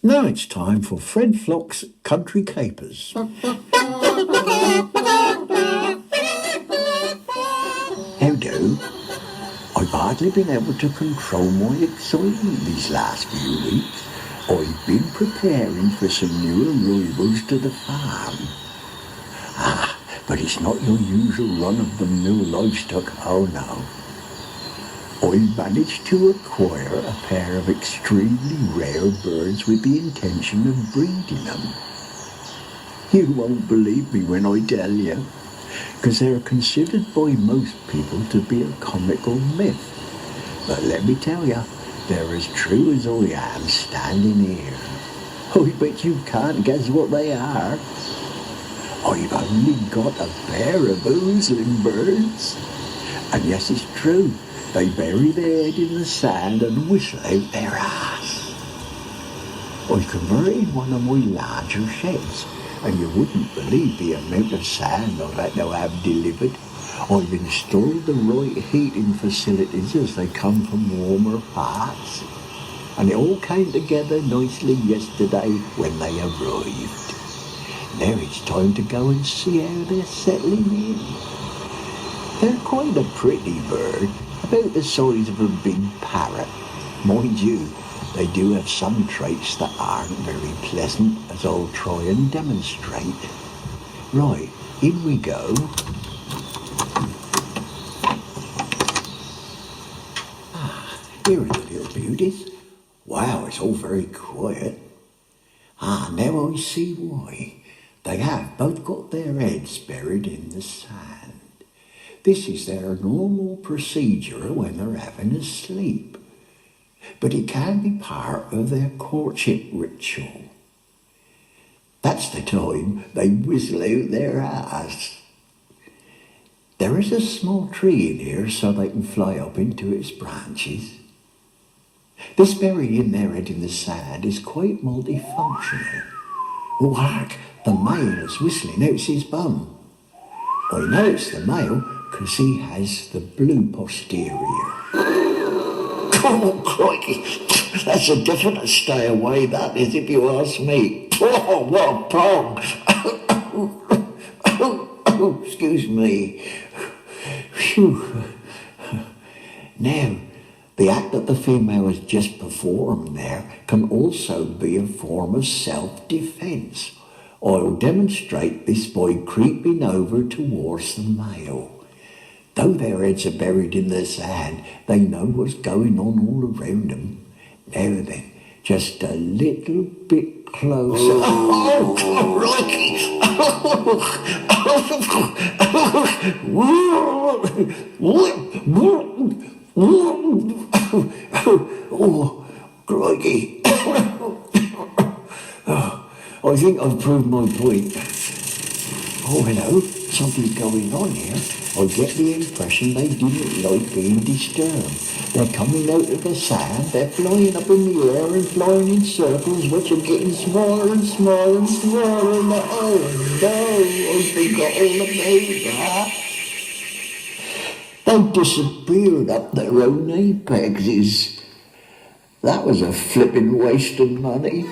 Now it's time for Fred Flock's Country Capers. How do? I've hardly been able to control my excitement these last few weeks. I've been preparing for some new arrivals to the farm. But it's not your usual run-of-the-mill livestock, oh no. I managed to acquire a pair of extremely rare birds with the intention of breeding them. You won't believe me when I tell you, because they're considered by most people to be a comical myth. But let me tell you, they're as true as I am standing here. I bet you can't guess what they are. I've only got a pair of Oozlum birds. And yes, it's true. They bury their head in the sand and whistle out their ass. I've converted one of my larger sheds, and you wouldn't believe the amount of sand I've had to have delivered. I've installed the right heating facilities as they come from warmer parts, and it all came together nicely yesterday when they arrived. Now it's time to go and see how they're settling in. They're quite a pretty bird, about the size of a big parrot. Mind you, they do have some traits that aren't very pleasant, as I'll try and demonstrate. Right, in we go. Here are the little beauties. Wow, it's all very quiet. Now I see why. They have both got their heads buried in the sand. This is their normal procedure when they're having a sleep. But it can be part of their courtship ritual. That's the time they whistle out their ass. There is a small tree in here so they can fly up into its branches. This burying their head in the sand is quite multifunctional. Oh, hark, the male is whistling out his bum. I know it's the male because he has the blue posterior. Oh, crikey, that's a definite stay away, that is, if you ask me. Oh, what a pong! Oh, excuse me. Phew. Now, the act that the female has just performed there can also be a form of self-defence. I'll demonstrate this by creeping over towards the male. Though their heads are buried in the sand, they know what's going on all around them. Now then, just a little bit closer. Oh, crikey! Oh, crikey. I think I've proved my point. Oh, hello, something's going on here. I get the impression they didn't like being disturbed. They're coming out of the sand, they're flying up in the air and flying in circles, which are getting smaller and smaller and smaller. And oh no, I forgot all about that. They disappeared up their own apexes. That was a flipping waste of money.